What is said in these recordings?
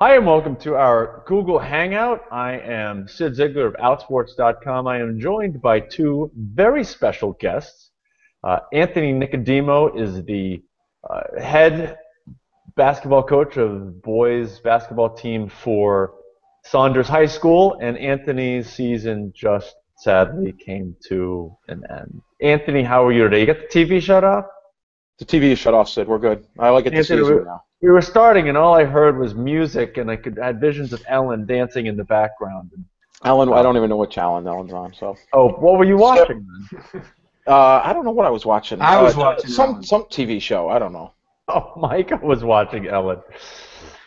Hi, and welcome to our Google Hangout. I am Cyd Zeigler of Outsports.com. I am joined by two very special guests. Anthony Nicodemo is the head basketball coach of boys basketball team for Saunders High School, and Anthony's season just sadly came to an end. Anthony, how are you today? You got the TV shut off? The TV is shut off, Sid. We're good. I like it this Anthony, we, season now. we were starting, and all I heard was music, and I had visions of Ellen dancing in the background. Ellen, I don't even know what channel Ellen's on. So. Oh, what were you watching then? I don't know what I was watching. I was watching some Ellen. TV show. I don't know. Oh, Micah was watching Ellen.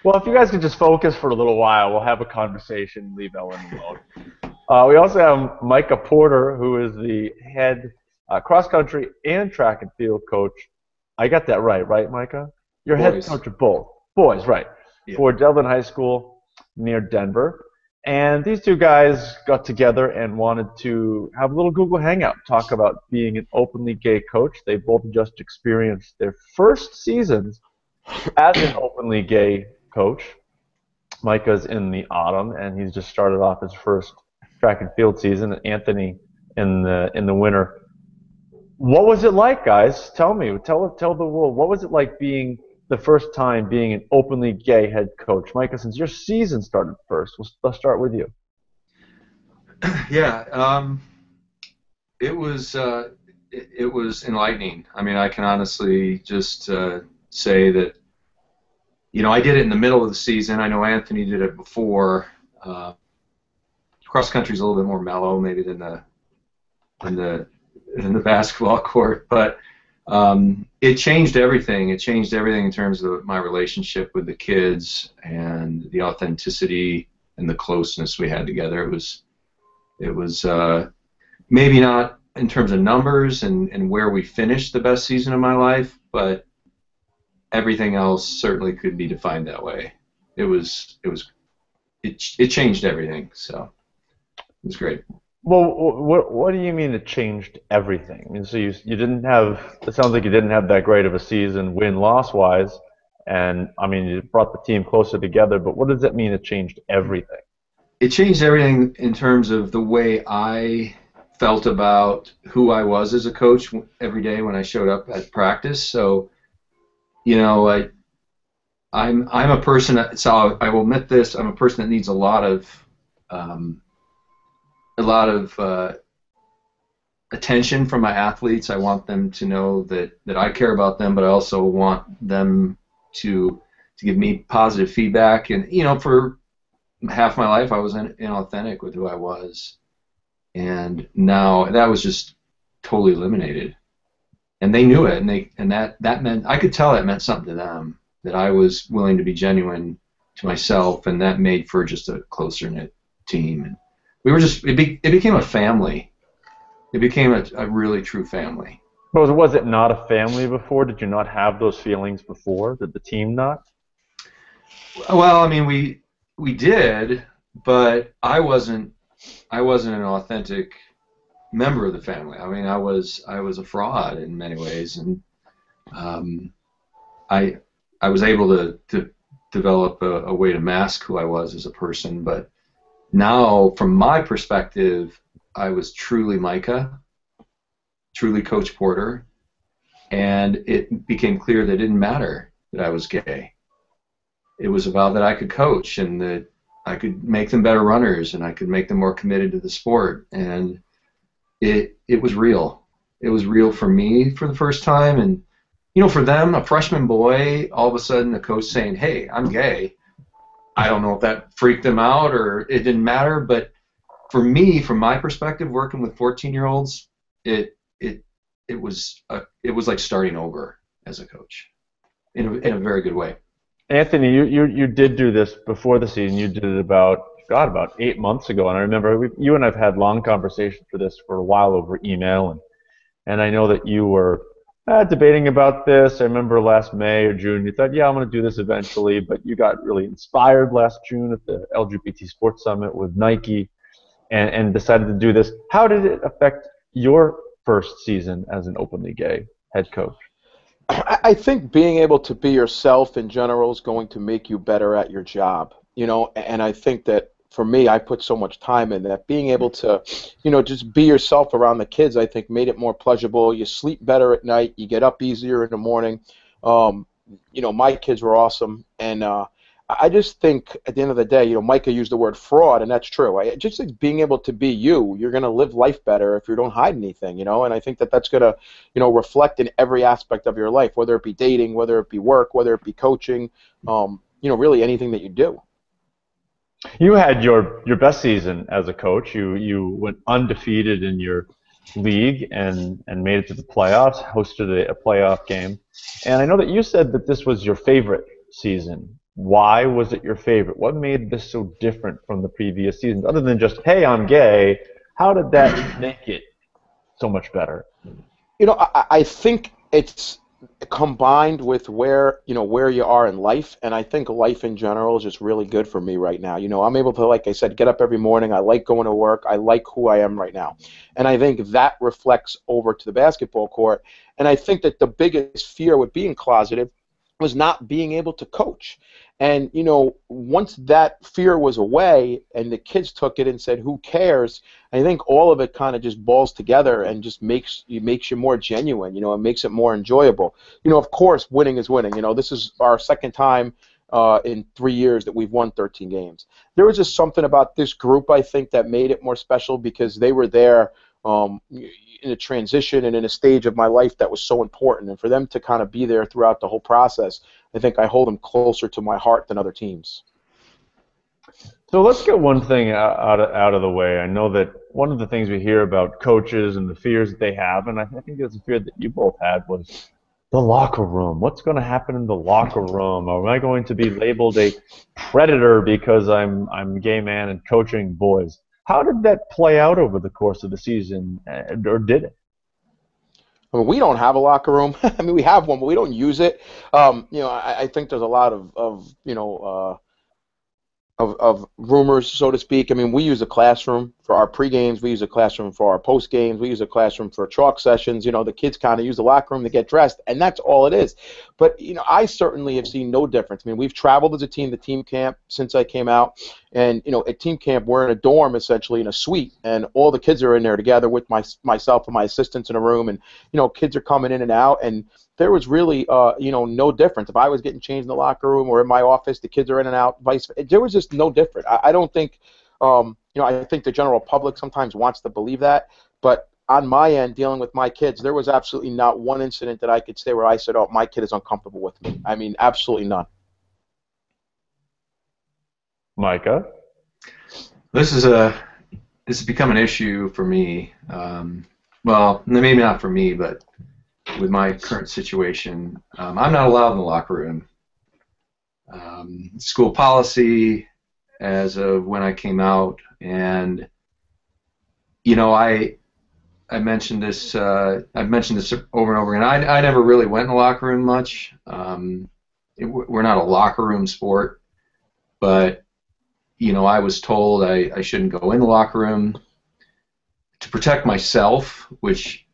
Well, if you guys could just focus for a little while, we'll have a conversation, leave Ellen alone. We also have Micah Porter, who is the head cross-country and track and field coach. I got that right, Micah? You're head Boys. coach of both. Boys, right. Yeah. For Delvin High School near Denver. And these two guys got together and wanted to have a little Google Hangout, talk about being an openly gay coach. They both just experienced their first seasons as an openly gay coach. Micah's in the autumn, and he's just started off his first track and field season. Anthony in the winter. What was it like, guys? Tell me. Tell the world. What was it like being the first time being an openly gay head coach? Micah, since your season started first, let's start with you. Yeah, it was enlightening. I mean, I can honestly just say that, I did it in the middle of the season. I know Anthony did it before. Cross country is a little bit more mellow, maybe than the basketball court, but it changed everything. It changed everything in terms of my relationship with the kids and the authenticity and the closeness we had together. It was maybe not in terms of numbers and where we finished the best season of my life, but everything else certainly could be defined that way. It changed everything, so it was great. Well, what do you mean it changed everything? I mean, so you didn't have, it sounds like you didn't have that great of a season win-loss wise, and I mean you brought the team closer together, but what does that mean it changed everything? It changed everything in terms of the way I felt about who I was as a coach every day when I showed up at practice. So, I'm a person. So I will admit this. I'm a person that needs a lot of attention from my athletes. I want them to know that I care about them, but I also want them to give me positive feedback. And for half my life, I was inauthentic with who I was, and now that was just totally eliminated. And they knew it, and that meant, I could tell it meant something to them, that I was willing to be genuine to myself, and that made for just a closer knit team. And we were just, it became a family. It became a really true family. Was it not a family before? Did you not have those feelings before? Did the team not? Well, I mean, we did, but I wasn't an authentic member of the family. I mean, I was a fraud in many ways, and I was able to develop a way to mask who I was as a person. But now, from my perspective, I was truly Micah, truly Coach Porter, and it became clear that it didn't matter that I was gay. It was about that I could coach, and that I could make them better runners, and I could make them more committed to the sport. And it was real. It was real for me for the first time. And for them, a freshman boy, all of a sudden the coach saying, "Hey, I'm gay." I don't know if that freaked them out or it didn't matter, but for me, from my perspective, working with 14-year-olds, it was like starting over as a coach in a very good way. Anthony, you did do this before the season. You did it about 8 months ago, and I remember you and I've had long conversations for this for a while over email, and I know that you were debating about this. I remember last May or June, you thought, yeah, I'm going to do this eventually, but you got really inspired last June at the LGBT Sports Summit with Nike and decided to do this. How did it affect your first season as an openly gay head coach? I think being able to be yourself in general is going to make you better at your job, and I think that for me, I put so much time in that. Being able to, just be yourself around the kids, I think made it more pleasurable. You sleep better at night, you get up easier in the morning. Um, my kids were awesome, and I just think at the end of the day, Micah used the word fraud, and that's true. I just think being able to be you, you're going to live life better if you don't hide anything, and I think that that's going to, reflect in every aspect of your life, whether it be dating, whether it be work, whether it be coaching, really anything that you do. You had your best season as a coach. You went undefeated in your league and made it to the playoffs, hosted a playoff game. And I know that you said that this was your favorite season. Why was it your favorite? What made this so different from the previous seasons? Other than just, hey, I'm gay, how did that make it so much better? I think it's combined with where you are in life, and I think life in general is just really good for me right now. I'm able to, like I said, get up every morning. I like going to work. I like who I am right now, and I think that reflects over to the basketball court. And I think that the biggest fear with being closeted was not being able to coach. And, once that fear was away and the kids took it and said, who cares, I think all of it kind of just balls together and just makes you more genuine, it makes it more enjoyable. Of course, winning is winning. This is our second time in 3 years that we've won 13 games. There was just something about this group, I think, that made it more special because they were there in a transition and in a stage of my life that was so important, and for them to kind of be there throughout the whole process, I think I hold them closer to my heart than other teams. So let's get one thing out of the way. I know that one of the things we hear about coaches and the fears that they have, and I think it's a fear that you both had, was the locker room. What's going to happen in the locker room? Am I going to be labeled a predator because I'm a gay man and coaching boys? How did that play out over the course of the season, or did it? I mean, we don't have a locker room. I mean, we have one, but we don't use it. I think there's a lot of rumors, so to speak. I mean, we use a classroom for our pre-games. We use a classroom for our post-games. We use a classroom for chalk sessions. The kids kind of use the locker room to get dressed, and that's all it is. But, I certainly have seen no difference. I mean, we've traveled as a team to team camp since I came out. And, at team camp, we're in a dorm, essentially, in a suite. And all the kids are in there together with myself and my assistants in a room. And, kids are coming in and out. And there was really, no difference. If I was getting changed in the locker room or in my office, the kids are in and out, there was just no different. I don't think, I think the general public sometimes wants to believe that. But on my end, dealing with my kids, there was absolutely not one incident that I could say where I said, oh, my kid is uncomfortable with me. I mean, absolutely none. Micah? This has become an issue for me. Well, maybe not for me, but with my current situation, I'm not allowed in the locker room. School policy as of when I came out, and I mentioned this. I've mentioned this over and over again. I never really went in the locker room much. We're not a locker room sport, but I was told I shouldn't go in the locker room to protect myself, which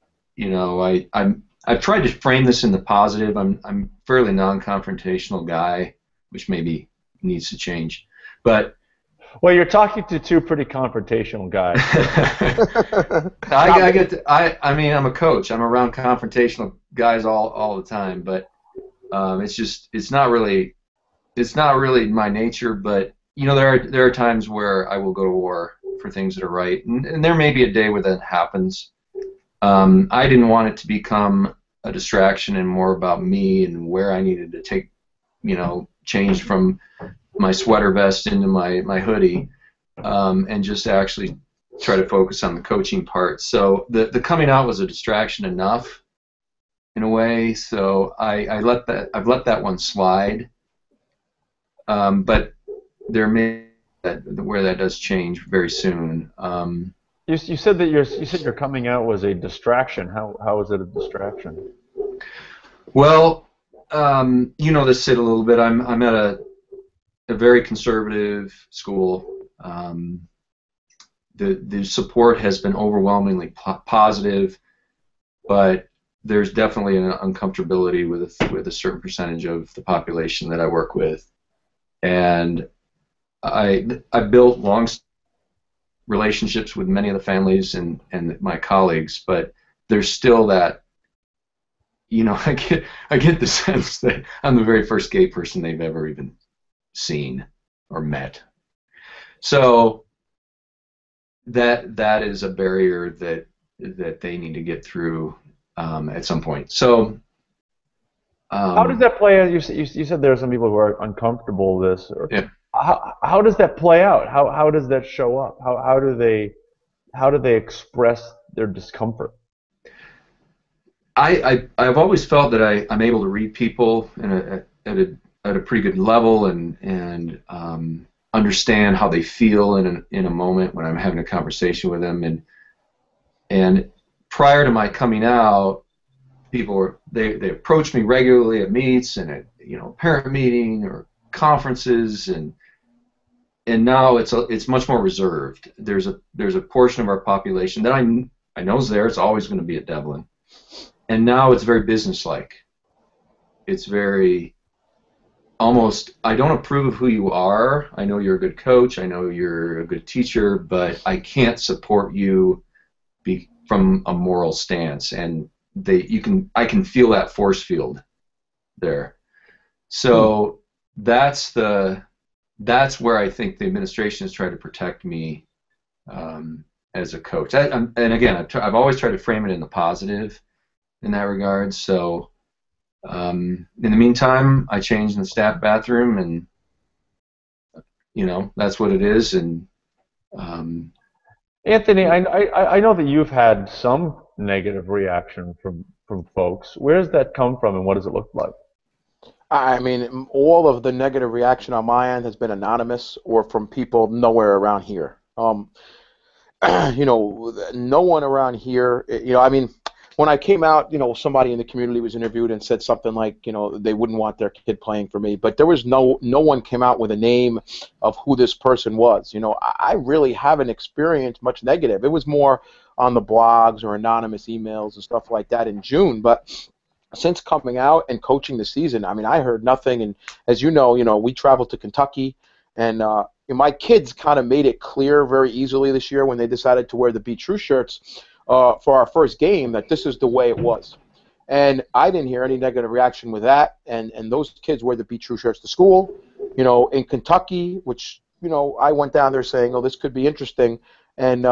I've tried to frame this in the positive. I'm a fairly non-confrontational guy, which maybe needs to change. But well, you're talking to two pretty confrontational guys. I mean, I'm a coach. I'm around confrontational guys all the time. But it's not really my nature. But there are times where I will go to war for things that are right, and there may be a day where that happens. I didn't want it to become a distraction and more about me and where I needed to take, change from my sweater vest into my hoodie, and just actually try to focus on the coaching part. So the coming out was a distraction enough, in a way. So I've let that one slide. But there may where that does change very soon. You said that your coming out was a distraction. How is it a distraction? Well, this Sid a little bit. I'm at a very conservative school. The support has been overwhelmingly positive, but there's definitely an uncomfortability with a certain percentage of the population that I work with, and I built long relationships with many of the families and my colleagues, but there's still that, you know, I get the sense that I'm the very first gay person they've ever even seen or met. So that is a barrier that they need to get through at some point. So how does that play out? You said there are some people who are uncomfortable with this. Yeah. How does that play out? How does that show up? How do they express their discomfort? I've always felt that I'm able to read people at a pretty good level and understand how they feel in a moment when I'm having a conversation with them, and prior to my coming out, people they approached me regularly at meets and at parent meeting or conferences, and now it's much more reserved. There's a portion of our population that I know is there. It's always going to be at Devlin, and now it's very businesslike. It's very almost, I don't approve of who you are. I know you're a good coach. I know you're a good teacher, but I can't support you from a moral stance. And I can feel that force field there. So that's where I think the administration has tried to protect me as a coach. And again, I've always tried to frame it in the positive in that regard. So in the meantime, I changed in the staff bathroom, and that's what it is. And Anthony, I know that you've had some negative reaction from folks. Where does that come from, and what does it look like? I mean, all of the negative reaction on my end has been anonymous or from people nowhere around here. No one around here. I mean, when I came out, somebody in the community was interviewed and said something like, they wouldn't want their kid playing for me. But there was no one came out with a name of who this person was. I really haven't experienced much negative. It was more on the blogs or anonymous emails and stuff like that in June. But since coming out and coaching the season, I mean, I heard nothing. And as you know, we traveled to Kentucky, and my kids kind of made it clear very easily this year when they decided to wear the Be True shirts for our first game that this is the way it was. And I didn't hear any negative reaction with that. And those kids wear the Be True shirts to school. In Kentucky, which, I went down there saying, oh, this could be interesting. And,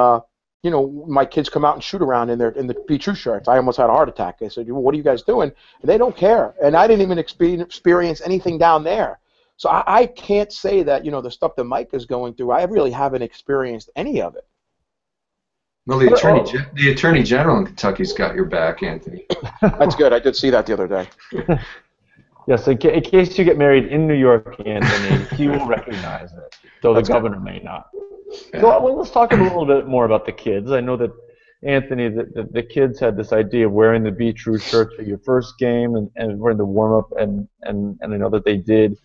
my kids come out and shoot around in the Be True shirts. I almost had a heart attack. I said, what are you guys doing? And they don't care. And I didn't even experience anything down there. So I can't say that, the stuff that Mike is going through, I really haven't experienced any of it. Well, the attorney general in Kentucky's got your back, Anthony. That's good. I did see that the other day. Yes, in case you get married in New York, Anthony, he will recognize it, though the governor may not. Yeah. So let's talk a little bit more about the kids. I know that, Anthony, the kids had this idea of wearing the Be True shirt for your first game and wearing the warm-up, and I know that they did.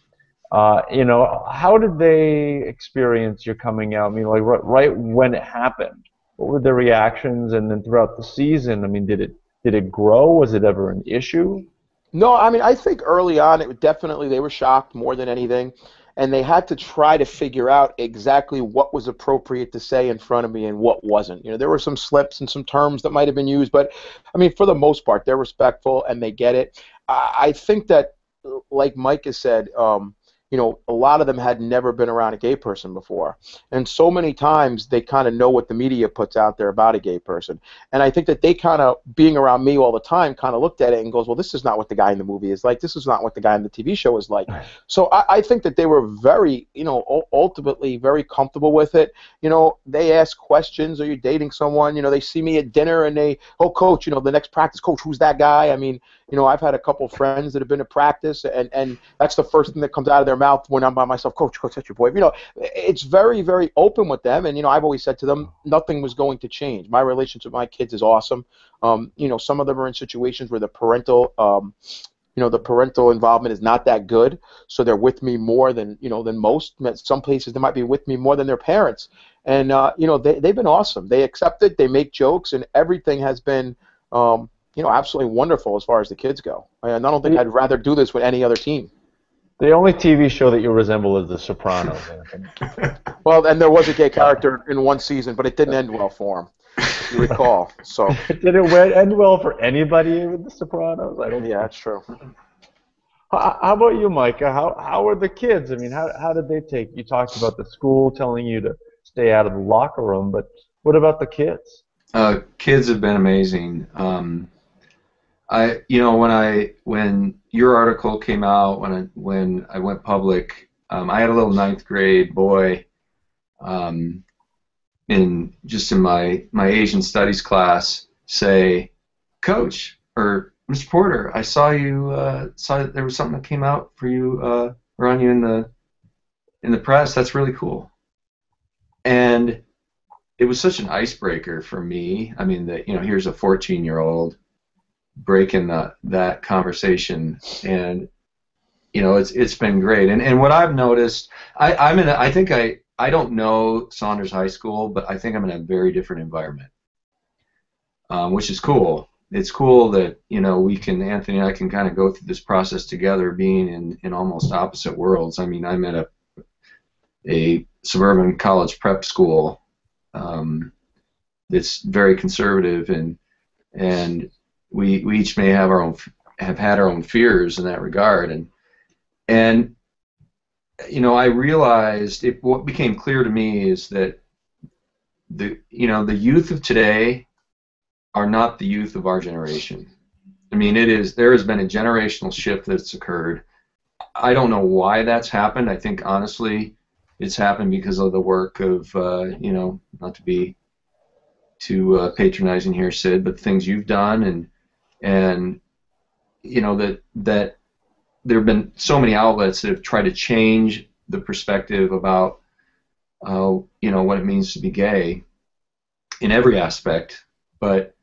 How did they experience your coming out? I mean, like right when it happened, what were their reactions? And then throughout the season, I mean, did it grow? Was it ever an issue? No, I mean, I think early on, they were shocked more than anything, and they had to try to figure out exactly what was appropriate to say in front of me and what wasn't. There were some slips and some terms that might have been used, but I mean, for the most part, they're respectful and they get it. I think that, like Mike has said, a lot of them had never been around a gay person before. And so many times they kind of know what the media puts out there about a gay person. And I think that they kind of, being around me all the time, kind of looked at it and goes, well, this is not what the guy in the movie is like. This is not what the guy in the TV show is like. So I think that they were very, ultimately very comfortable with it. They ask questions, are you dating someone? They see me at dinner and they, oh, coach, the next practice, coach, who's that guy? I mean, I've had a couple friends that have been to practice, and that's the first thing that comes out of their mouth when I'm by myself. Coach, that's your boy. It's very, very open with them, and I've always said to them, nothing was going to change. My relationship with my kids is awesome. Some of them are in situations where the parental involvement is not that good, so they're with me more than most. Some places they might be with me more than their parents, and they've been awesome. They accept it, they make jokes, and everything has been absolutely wonderful as far as the kids go. I don't think I'd rather do this with any other team. The only TV show that you resemble is The Sopranos, Anthony. Well, and there was a gay character in one season, but it didn't end well for him, if you recall. So. Did it end well for anybody with The Sopranos? I don't. Yeah, that's true. How about you, Micah? How are the kids? I mean, how did they take? You talked about the school telling you to stay out of the locker room, but what about the kids? Kids have been amazing. When your article came out, when I went public, I had a little 9th grade boy, in my Asian studies class, say, "Coach," or "Mr. Porter, I saw you saw that there was something that came out for you or on you in the press. That's really cool." And it was such an icebreaker for me. I mean, here's a 14-year-old breaking that conversation, and it's been great. And what I've noticed, I don't know Saunders High School, but I think I'm in a very different environment, which is cool. It's cool that Anthony and I can kind of go through this process together, being in almost opposite worlds. I mean, I'm at a suburban college prep school that's very conservative, and we each may have had our own fears in that regard, and I realized what became clear to me is that the youth of today are not the youth of our generation. I mean, there has been a generational shift that's occurred. I don't know why that's happened. I think honestly it's happened because of the work of not to be too patronizing here, Cyd, but things you've done, and that there have been so many outlets that have tried to change the perspective about what it means to be gay in every aspect, but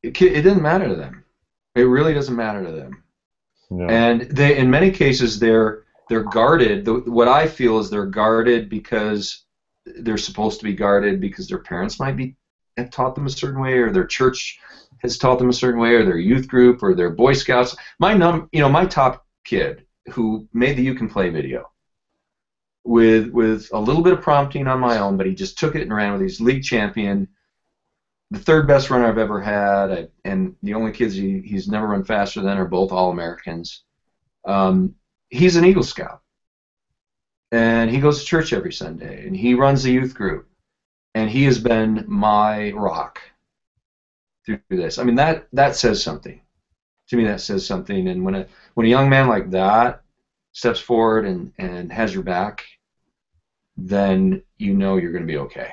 it doesn't matter to them. It really doesn't matter to them. No. And in many cases they're guarded. What I feel is they're guarded because they're supposed to be guarded because their parents have taught them a certain way, or their church has taught them a certain way, or their youth group, or their Boy Scouts. My top kid who made the You Can Play video with a little bit of prompting on my own, but he just took it and ran with it. He's league champion, the 3rd best runner I've ever had, and the only kids he's never run faster than are both All-Americans. He's an Eagle Scout, and he goes to church every Sunday, and he runs the youth group, and he has been my rock through this. I mean, that says something. To me, that says something. And when a young man like that steps forward and has your back, then you're going to be okay.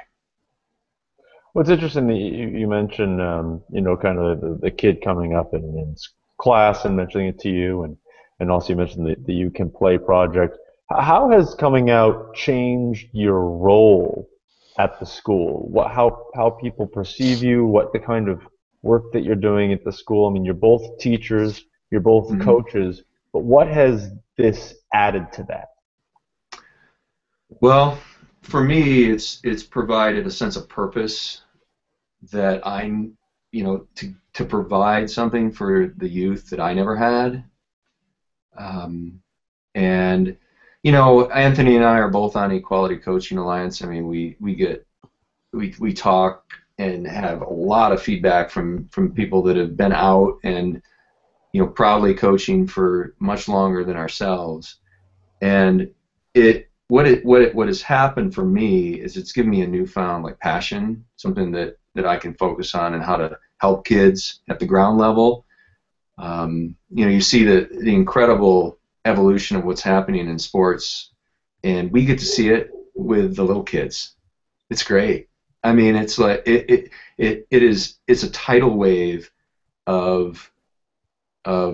Well, it's interesting that you mentioned, kind of the kid coming up in class and mentioning it to you, and also you mentioned the You Can Play project. How has coming out changed your role at the school? How people perceive you, what the kind of work that you're doing at the school? I mean, you're both teachers, you're both coaches, but what has this added to that? Well, for me, it's provided a sense of purpose that to provide something for the youth that I never had. And Anthony and I are both on Equality Coaching Alliance. I mean, we talk and have a lot of feedback from people that have been out and proudly coaching for much longer than ourselves. And what has happened for me is it's given me a newfound passion, something that I can focus on, and how to help kids at the ground level. You see the incredible evolution of what's happening in sports, and we get to see it with the little kids. It's great. I mean, it's like it's a tidal wave of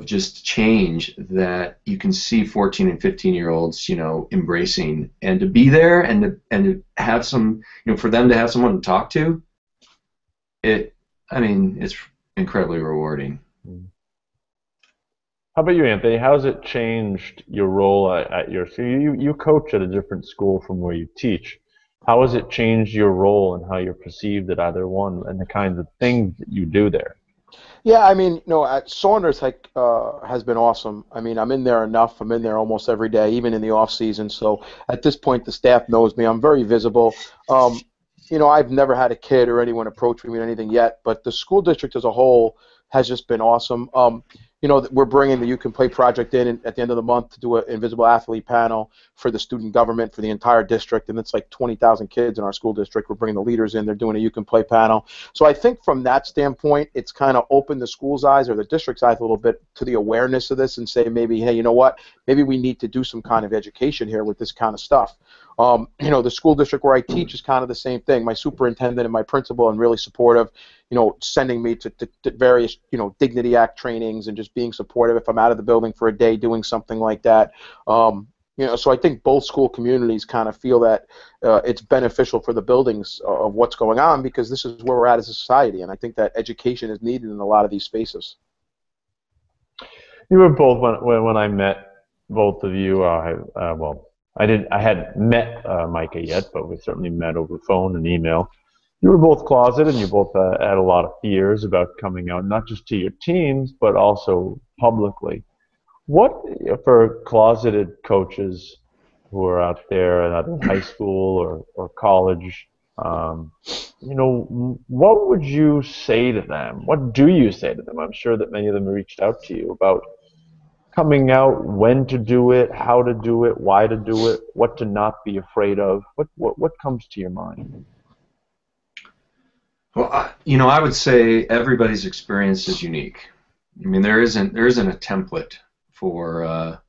just change that you can see 14 and 15-year-olds, embracing, and to be there and to have some, for them to have someone to talk to. It's incredibly rewarding. How about you, Anthony? How has it changed your role at your school? You coach at a different school from where you teach. How has it changed your role and how you're perceived at either one, and the kinds of things that you do there? Yeah, I mean, at Saunders has been awesome. I mean, I'm in there enough. I'm in there almost every day, even in the off season. So at this point, the staff knows me. I'm very visible. I've never had a kid or anyone approach me with anything yet, but the school district as a whole has just been awesome. We're bringing the You Can Play project in at the end of the month to do an invisible athlete panel for the student government for the entire district, and it's like 20,000 kids in our school district. We're bringing the leaders in. They're doing a You Can Play panel. So I think from that standpoint, it's kind of opened the school's eyes or the district's eyes a little bit to the awareness of this and say maybe, hey, you know what? Maybe we need to do some kind of education here with this kind of stuff. The school district where I teach is kind of the same thing. My superintendent and my principal are really supportive, sending me to various, Dignity Act trainings and just being supportive if I'm out of the building for a day doing something like that. So I think both school communities kind of feel that it's beneficial for the buildings of what's going on because this is where we're at as a society, and I think that education is needed in a lot of these spaces. You were both when I met both of you. I hadn't met Micah yet, but we certainly met over phone and email. You were both closeted, and you both had a lot of fears about coming out, not just to your teams, but also publicly. What, for closeted coaches who are out there, either in high school or college, what would you say to them? What do you say to them? I'm sure that many of them reached out to you about coming out, when to do it, how to do it, why to do it, what to not be afraid of. What comes to your mind? Well, I would say everybody's experience is unique. I mean, there isn't a template for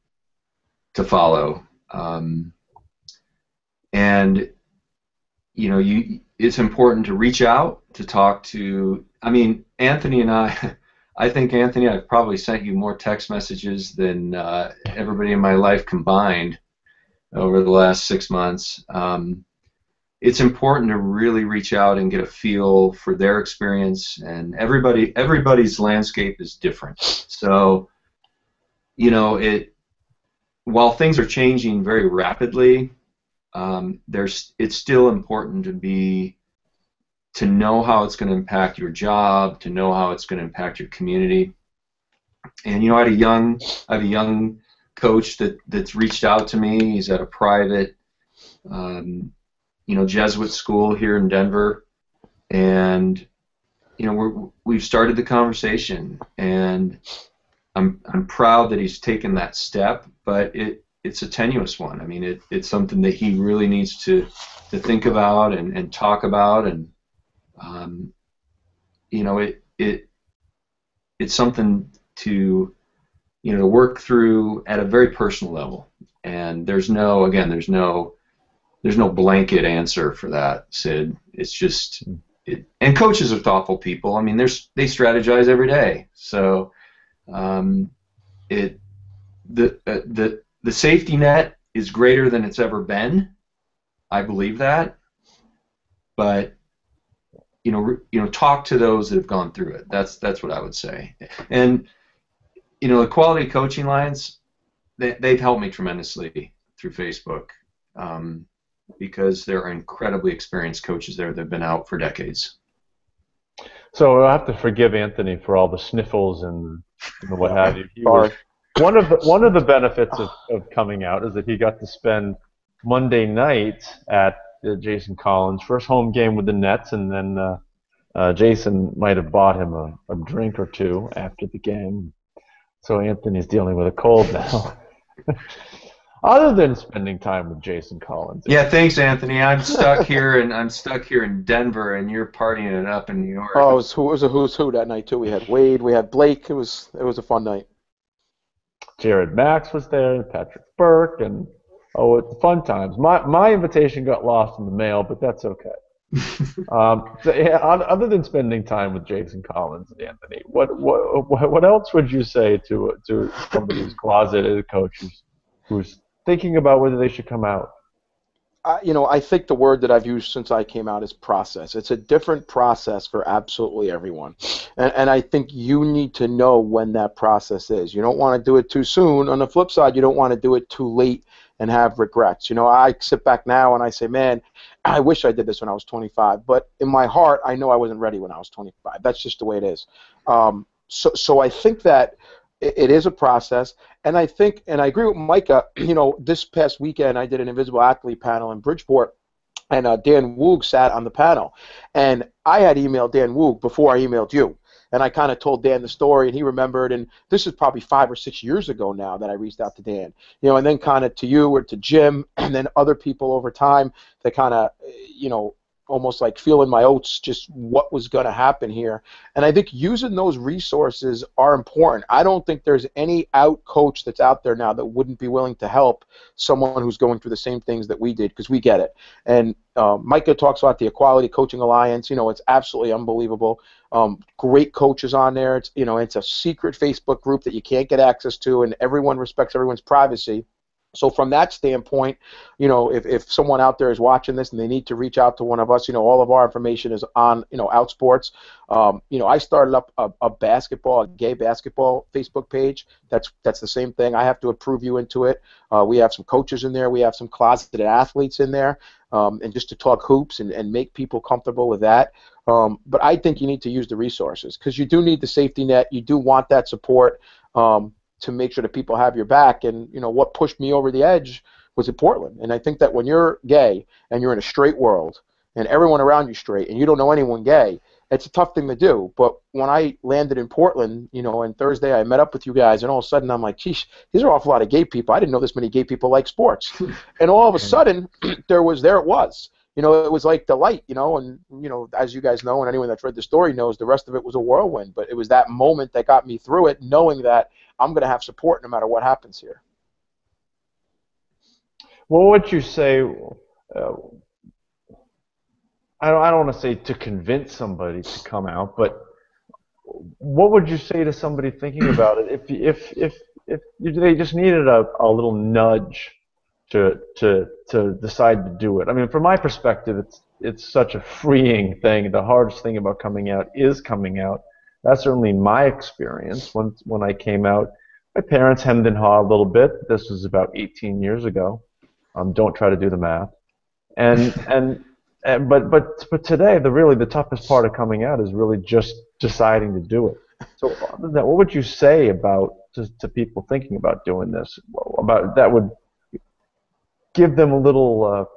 to follow, and it's important to reach out to talk to. I mean, Anthony and I think Anthony, I've probably sent you more text messages than everybody in my life combined over the last 6 months. It's important to really reach out and get a feel for their experience, and everybody's landscape is different. So, while things are changing very rapidly, it's still important to know how it's going to impact your job, to know how it's going to impact your community. And I have a young coach that's reached out to me. He's at a private Jesuit school here in Denver, and we've started the conversation, and I'm proud that he's taken that step, but it's a tenuous one. I mean, it's something that he really needs to think about and talk about, and it's something to work through at a very personal level, and there's no blanket answer for that, Cyd. It's just and coaches are thoughtful people. I mean, they strategize every day. So the safety net is greater than it's ever been. I believe that, but talk to those that have gone through it. That's what I would say. And the Quality Coaching Lines, they've helped me tremendously through Facebook. Because there are incredibly experienced coaches there that have been out for decades. So I have to forgive Anthony for all the sniffles and what have you. One of the benefits of coming out is that he got to spend Monday night at Jason Collins' first home game with the Nets, and then Jason might have bought him a drink or two after the game. So Anthony's dealing with a cold now. Other than spending time with Jason Collins. Yeah, thanks, Anthony. I'm stuck here in Denver, and you're partying it up in New York. Oh, it was a who's who that night too. We had Wade, we had Blake. It was a fun night. Jared Max was there, Patrick Burke, and it's fun times. My invitation got lost in the mail, but that's okay. Other than spending time with Jason Collins and Anthony, what else would you say to somebody who's closeted coach who's thinking about whether they should come out? I think the word that I've used since I came out is process. It's a different process for absolutely everyone. And I think you need to know when that process is. You don't want to do it too soon. On the flip side, you don't want to do it too late and have regrets. I sit back now and I say, man, I wish I did this when I was 25. But in my heart, I know I wasn't ready when I was 25. That's just the way it is. So I think that it is a process, and I think, and I agree with Micah. This past weekend I did an Invisible Athlete panel in Bridgeport, and Dan Woog sat on the panel, and I had emailed Dan Woog before I emailed you, and I kind of told Dan the story, and he remembered, and this is probably 5 or 6 years ago now that I reached out to Dan, and then kind of to you or to Jim, and then other people over time that kind of, almost like feeling my oats, just what was going to happen here. And I think using those resources are important. I don't think there's any out coach that's out there now that wouldn't be willing to help someone who's going through the same things that we did, because we get it. And Micah talks about the Equality Coaching Alliance. It's absolutely unbelievable. Great coaches on there. It's a secret Facebook group that you can't get access to, and everyone respects everyone's privacy. So from that standpoint, if someone out there is watching this and they need to reach out to one of us, all of our information is on, Outsports. I started up a gay basketball Facebook page. That's the same thing. I have to approve you into it. We have some coaches in there. We have some closeted athletes in there, and just to talk hoops and make people comfortable with that. But I think you need to use the resources, because you do need the safety net. You do want that support. To make sure that people have your back. And what pushed me over the edge was in Portland. And I think that when you're gay and you're in a straight world and everyone around you straight and you don't know anyone gay, it's a tough thing to do. But when I landed in Portland, and Thursday I met up with you guys, and all of a sudden I'm like, geez, these are an awful lot of gay people. I didn't know this many gay people like sports. And all of a sudden there it was. It was like the light, and, as you guys know, and anyone that's read the story knows, the rest of it was a whirlwind. But it was that moment that got me through it, knowing that I'm going to have support no matter what happens here. What would you say, I don't want to say to convince somebody to come out, but what would you say to somebody thinking about it if they just needed a little nudge to decide to do it? I mean, from my perspective, it's such a freeing thing. The hardest thing about coming out is coming out. That's certainly my experience. When I came out, my parents hemmed and hawed a little bit. This was about 18 years ago. Don't try to do the math. But today, the toughest part of coming out is really just deciding to do it. So, other than that, what would you say to people thinking about doing this? About that would give them a little,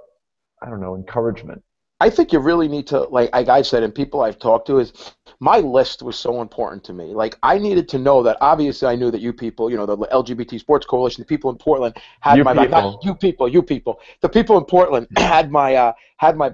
encouragement. I think you really need to, like I said, and people I've talked to, is my list was so important to me. Like, I needed to know that, obviously I knew that you people, the LGBT Sports Coalition, the people in Portland had my back. Not you people. The people in Portland had my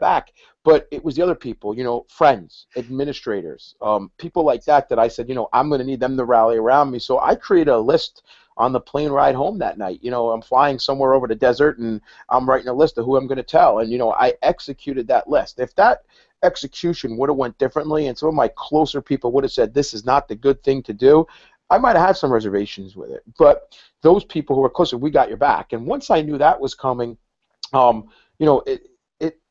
back. But it was the other people, friends, administrators, people like that I said, I'm going to need them to rally around me. So I created a list on the plane ride home that night. I'm flying somewhere over the desert, and I'm writing a list of who I'm going to tell. And, I executed that list. If that execution would have went differently and some of my closer people would have said, this is not the good thing to do, I might have had some reservations with it. But those people who were closer, we got your back. And once I knew that was coming,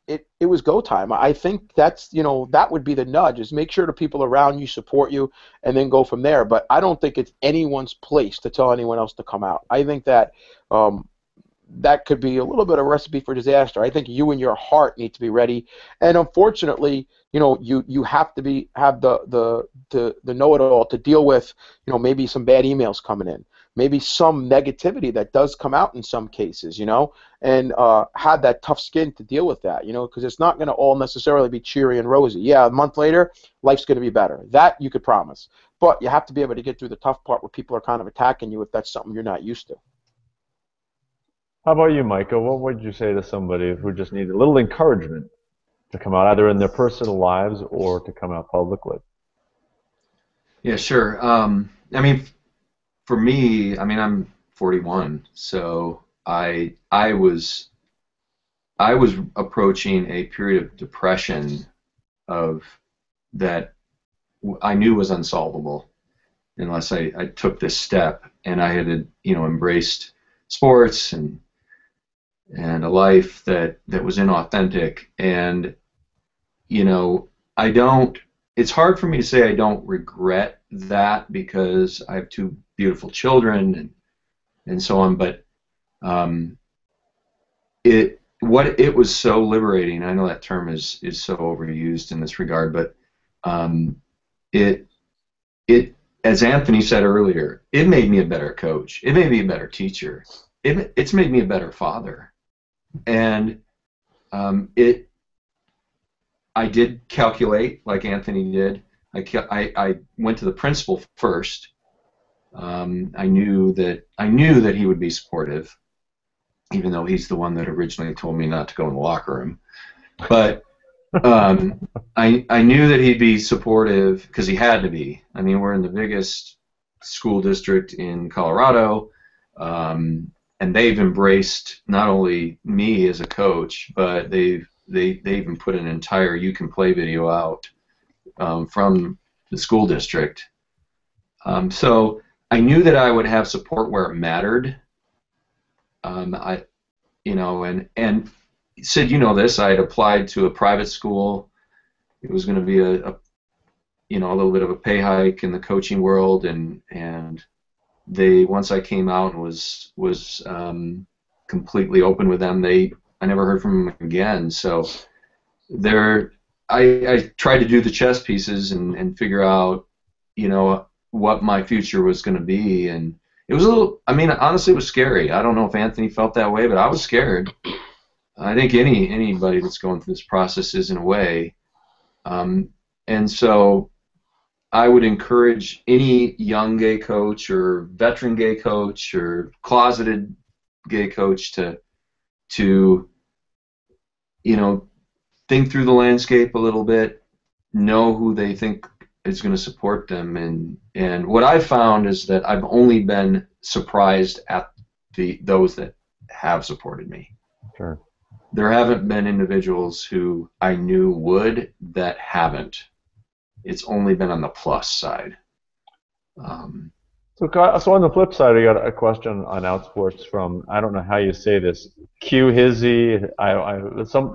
it was go time. I think that's, that would be the nudge, is make sure the people around you support you and then go from there. But I don't think it's anyone's place to tell anyone else to come out. I think that that could be a little bit of a recipe for disaster. I think you and your heart need to be ready. And unfortunately, you have to have the know-it-all to deal with, maybe some bad emails coming in, maybe some negativity that does come out in some cases, and have that tough skin to deal with that, because it's not going to all necessarily be cheery and rosy. Yeah, a month later, life's going to be better. That you could promise. But you have to be able to get through the tough part where people are kind of attacking you if that's something you're not used to. How about you, Micah? What would you say to somebody who just needs a little encouragement to come out, either in their personal lives or to come out publicly? Yeah, sure. For me, I'm 41, so I was approaching a period of depression that I knew was unsolvable unless I took this step, and I had embraced sports and and a life that was inauthentic. And you know, I don't. It's hard for me to say I don't regret that because I have two beautiful children and so on. But um, it was so liberating. I know that term is so overused in this regard, but um, it it as Anthony said earlier, it made me a better coach. It made me a better teacher. It's made me a better father. And it I did calculate like Anthony did. I went to the principal first. I knew that he would be supportive, even though he's the one that originally told me not to go in the locker room. But I knew that he'd be supportive because he had to be. I mean, we're in the biggest school district in Colorado, and they've embraced not only me as a coach, but they even put an entire "You Can Play" video out from the school district. So I knew that I would have support where it mattered. And Sid, you know this. I had applied to a private school. It was going to be a little bit of a pay hike in the coaching world, and they once I came out and was completely open with them, I never heard from them again. So I tried to do the chess pieces and figure out what my future was going to be, and it was a little. I mean, honestly, it was scary. I don't know if Anthony felt that way, but I was scared. I think anybody that's going through this process is in a way. And so I would encourage any young gay coach or veteran gay coach or closeted gay coach to think through the landscape a little bit, know who they think is going to support them, and what I've found is that I've only been surprised at those that have supported me. Sure. There haven't been individuals who I knew would that haven't. It's only been on the plus side. So on the flip side, I got a question on Outsports from, I don't know how you say this, Q Hizzy,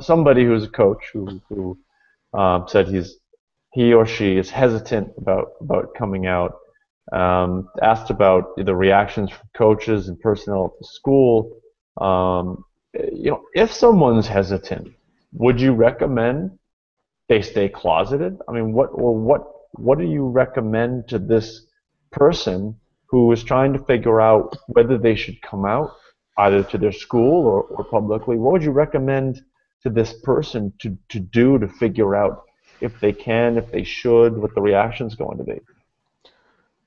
somebody who's a coach who said he or she is hesitant about coming out. Asked about the reactions from coaches and personnel at the school. If someone's hesitant, would you recommend they stay closeted? I mean, what do you recommend to this person who is trying to figure out whether they should come out, either to their school or publicly? What would you recommend to this person to do to figure out if they can, if they should, what the reaction's going to be?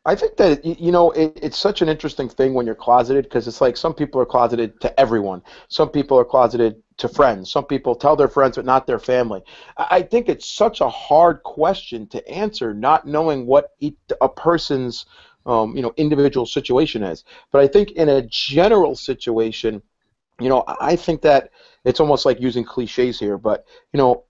I think that it's such an interesting thing when you're closeted, because it's like some people are closeted to everyone. Some people are closeted to friends. Some people tell their friends but not their family. I think it's such a hard question to answer, not knowing what a person's individual situation is. But I think in a general situation, I think that it's almost like using cliches here, but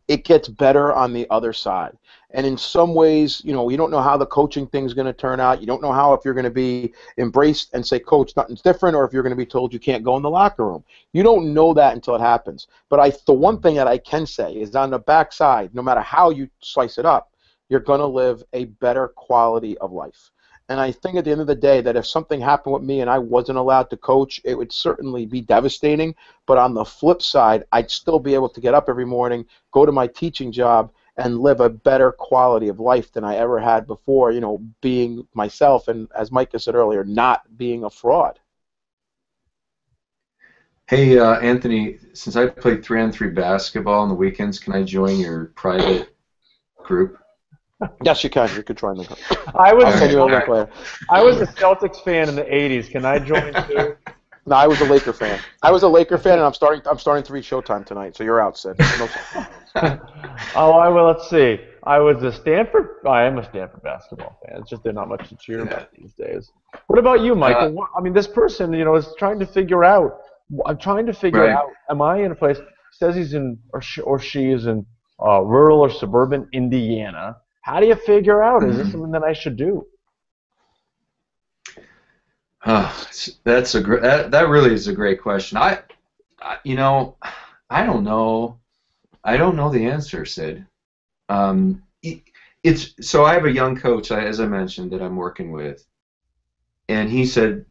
it gets better on the other side. And in some ways, you don't know how the coaching thing's going to turn out. You don't know how, if you're going to be embraced and say, "Coach, nothing's different," or if you're going to be told you can't go in the locker room. You don't know that until it happens. But the one thing that I can say is, on the backside, no matter how you slice it up, you're going to live a better quality of life. And I think at the end of the day that if something happened with me and I wasn't allowed to coach, it would certainly be devastating. But on the flip side, I'd still be able to get up every morning, go to my teaching job, and live a better quality of life than I ever had before, being myself and, as Micah said earlier, not being a fraud. Hey, Anthony, since I play 3-on-3 basketball on the weekends, can I join your private group? Yes, you can. You could try and I'll send you a link later. I was a Celtics fan in the '80s. Can I join too? No, I was a Laker fan. I was a Laker fan, and I'm starting to read Showtime tonight. So you're out, Sid. No. Let's see. I am a Stanford basketball fan. It's just there's not much to cheer about these days. What about you, Michael? This person, is trying to figure out. I'm trying to figure out. Am I in a place? Says he's in, or she is in rural or suburban Indiana. How do you figure out? Is this something that I should do? That really is a great question. You know, I don't know. I don't know the answer, Sid. Um, it's so I have a young coach, as I mentioned, that I'm working with, and he said,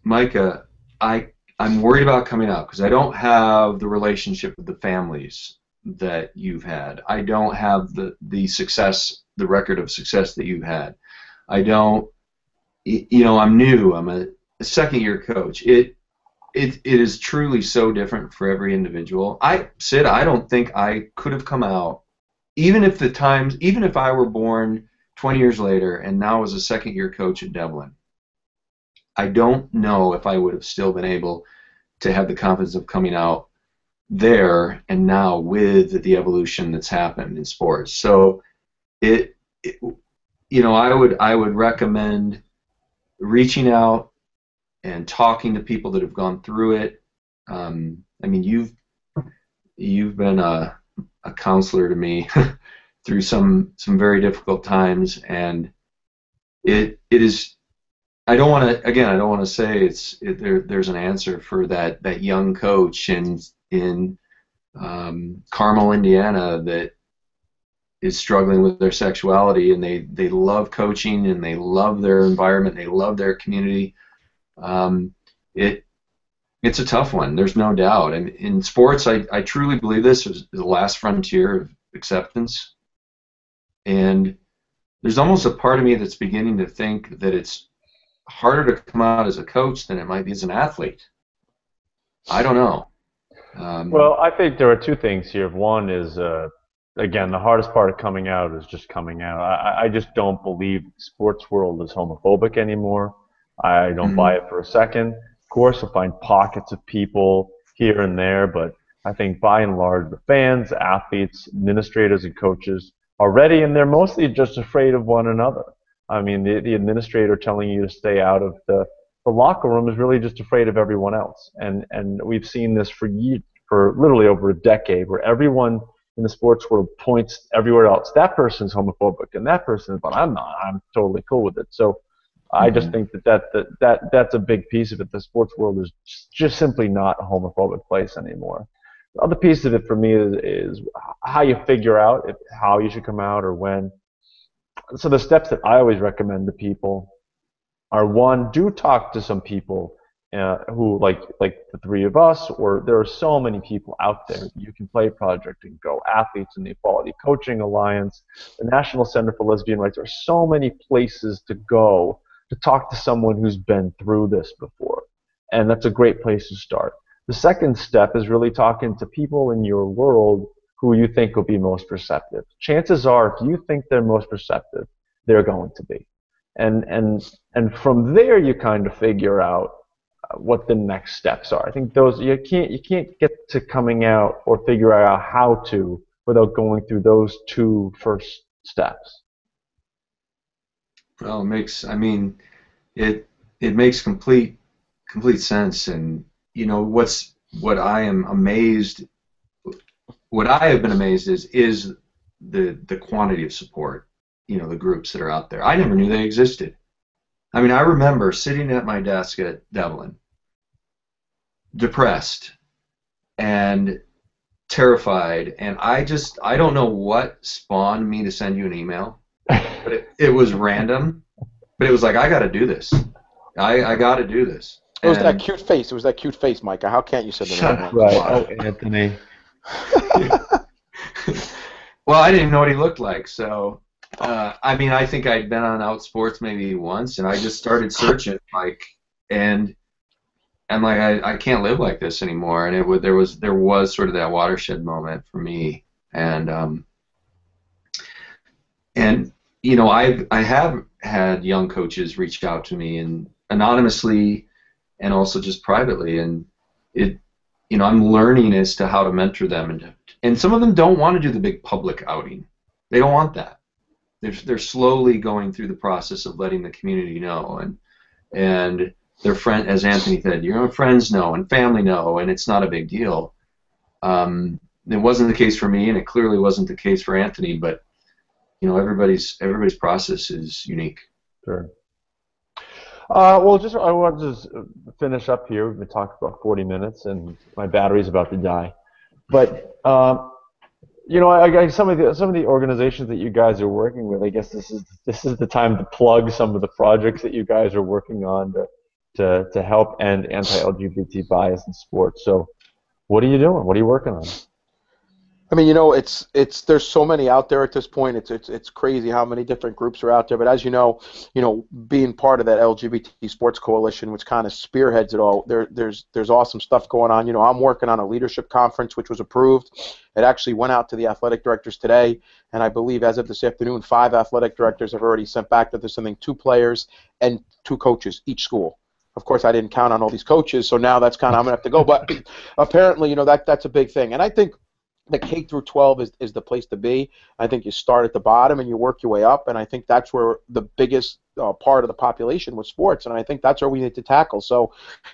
Micah, I'm worried about coming out because I don't have the relationship with the families that you've had. I don't have the success, the record of success that you've had. I don't, I'm new. I'm a second year coach. It is truly so different for every individual. Sid, I don't think I could have come out, even if I were born 20 years later and now was a second year coach at Devlin. I don't know if I would have still been able to have the confidence of coming out there and now with the evolution that's happened in sports. So I would recommend reaching out and talking to people that have gone through it. I mean, you've been a counselor to me through some very difficult times, and it is. I don't want to say there's an answer for that young coach in Carmel, Indiana, that is struggling with their sexuality, and they love coaching and they love their environment, they love their community. It's a tough one. There's no doubt. And in sports, I truly believe this is the last frontier of acceptance. And there's almost a part of me that's beginning to think that it's harder to come out as a coach than it might be as an athlete. I don't know. Well, I think there are two things here. One is, again, the hardest part of coming out is just coming out. I just don't believe the sports world is homophobic anymore. I don't buy it for a second. Of course, you'll find pockets of people here and there, but I think by and large, the fans, athletes, administrators, and coaches are ready, and they're mostly just afraid of one another. I mean, the administrator telling you to stay out of the locker room is really just afraid of everyone else. And we've seen this for literally over a decade, where everyone in the sports world points everywhere else. That person's homophobic, and that person, but I'm not. I'm totally cool with it. So I just think that's a big piece of it. The sports world is just simply not a homophobic place anymore. The other piece of it for me is how you figure out how you should come out or when. So the steps that I always recommend to people are, one, do talk to some people who like the three of us, or there are so many people out there. You Can Play Project and Go Athletes and the Equality Coaching Alliance, the National Center for Lesbian Rights. There are so many places to go to talk to someone who's been through this before, and that's a great place to start. The second step is really talking to people in your world who you think will be most receptive. Chances are, if you think they're most receptive, they're going to be. And from there, you kind of figure out what the next steps are. I think those you can't get to coming out or figure out how to without going through those two first steps. Well, it makes complete sense. And what I have been amazed is the quantity of support. The groups that are out there. I never knew they existed. I mean, I remember sitting at my desk at Devlin, depressed and terrified, and I don't know what spawned me to send you an email, but it was random, but it was like, I got to do this. I got to do this. It was that cute face. It was that cute face, Micah. How can't you send it? Right. Oh, Anthony. Well, I didn't even know what he looked like, so I think I'd been on Outsports maybe once, and I just started searching, and I can't live like this anymore. And there was sort of that watershed moment for me, and I have had young coaches reach out to me, and anonymously, and also just privately, and I'm learning as to how to mentor them, and some of them don't want to do the big public outing. They don't want that. They're slowly going through the process of letting the community know, and their friend, as Anthony said, your own friends know and family know, and it's not a big deal. It wasn't the case for me, and it clearly wasn't the case for Anthony. But everybody's process is unique. Sure. Well, just I want to just finish up here. We've been talking for about 40 minutes, and my battery's about to die. But you know, some of the organizations that you guys are working with, I guess this is the time to plug some of the projects that you guys are working on to help end anti-LGBT bias in sports. So, what are you doing? What are you working on? I mean, you know, there's so many out there at this point. It's crazy how many different groups are out there. But as you know, being part of that LGBT Sports Coalition, which kind of spearheads it all, there's awesome stuff going on. You know, I'm working on a leadership conference which was approved. It actually went out to the athletic directors today, and I believe as of this afternoon, 5 athletic directors have already sent back that there's something 2 players and 2 coaches each school. Of course, I didn't count on all these coaches, so now that's kind of I'm gonna have to go. But apparently, that's a big thing, and I think the K through 12 is the place to be. I think you start at the bottom and you work your way up, and I think that's where the biggest part of the population was sports, and I think that's where we need to tackle. So,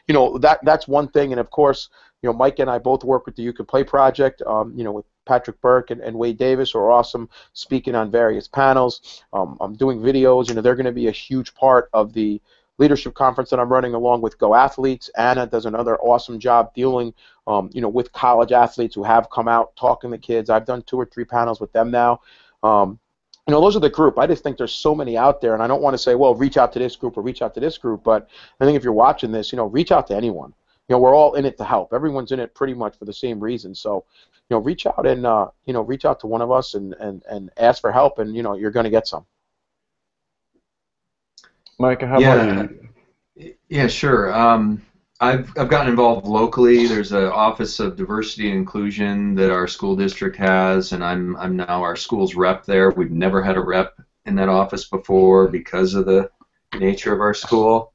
that's one thing, and of course, Mike and I both work with the You Can Play Project, with Patrick Burke and Wade Davis, who are awesome, speaking on various panels. I'm doing videos. They're going to be a huge part of the leadership conference that I'm running along with Go Athletes. Anna does another awesome job dealing, with college athletes who have come out talking to kids. I've done 2 or 3 panels with them now. Those are the group. I just think there's so many out there, and I don't want to say, well, reach out to this group or reach out to this group, but I think if you're watching this, reach out to anyone. We're all in it to help. Everyone's in it pretty much for the same reason. So, reach out and, reach out to one of us and ask for help, and, you're going to get some. Micah, how about you? Yeah, sure. I've gotten involved locally. There's an Office of Diversity and Inclusion that our school district has, and I'm now our school's rep there. We've never had a rep in that office before because of the nature of our school.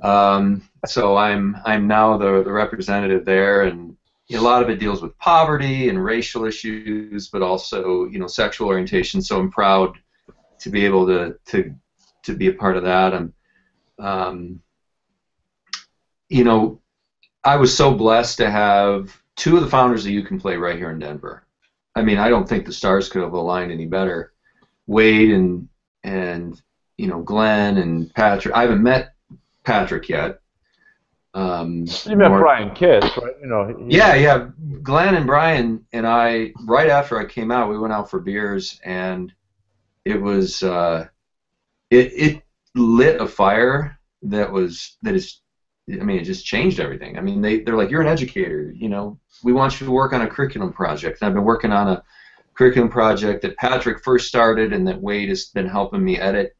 So I'm now the representative there, and a lot of it deals with poverty and racial issues, but also sexual orientation. So I'm proud to be able to be a part of that. I was so blessed to have 2 of the founders of You Can Play right here in Denver. I mean, I don't think the stars could have aligned any better. Wade and Glenn and Patrick. I haven't met Patrick yet. You met Brian Kiss, right? Yeah. Glenn and Brian and I, right after I came out, we went out for beers, and it was it lit a fire that is. I mean, it just changed everything. I mean, they're like, you're an educator, we want you to work on a curriculum project. And I've been working on a curriculum project that Patrick first started and that Wade has been helping me edit,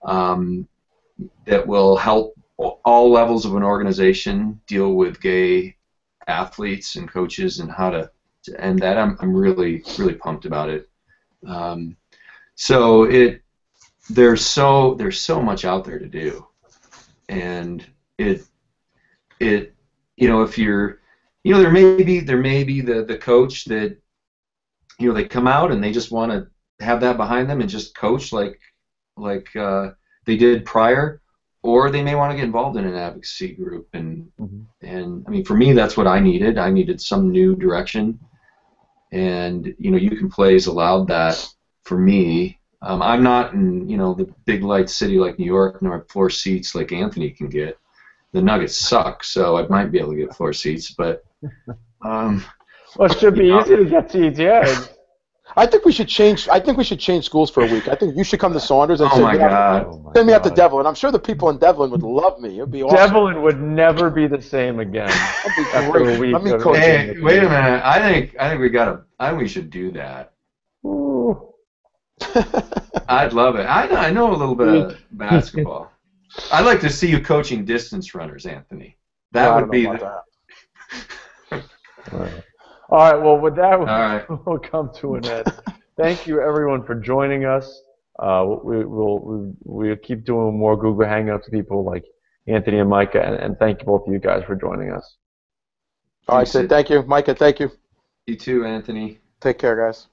that will help all levels of an organization deal with gay athletes and coaches and how to end that. I'm really, really pumped about it. So there's so much out there to do, and if you're, there may be the coach that, they come out and they just want to have that behind them and just coach like they did prior, or they may want to get involved in an advocacy group, and I mean, for me, that's what I needed. I needed some new direction, and You Can Play has allowed that for me. I'm not in the big light city like New York, nor floor seats like Anthony can get. The Nuggets suck, so I might be able to get floor seats, but well, it should be easy to get seats, yeah. I think we should change. Schools for a week. I think you should come to Saunders and send me out to Devlin. I'm sure the people in Devlin would love me. It'd be awesome. Devlin would never be the same again. That'd be great. Let me coach. Hey, wait a minute. I think we should do that. Ooh. I'd love it. I know a little bit of basketball. I'd like to see you coaching distance runners, Anthony. That would be the... All right. Well, with that, we'll come to an end. Thank you, everyone, for joining us. We'll keep doing more Google Hangouts with people like Anthony and Micah, and thank you both of you guys for joining us. All right, Sid. Thank you, Micah. Thank you. You too, Anthony. Take care, guys.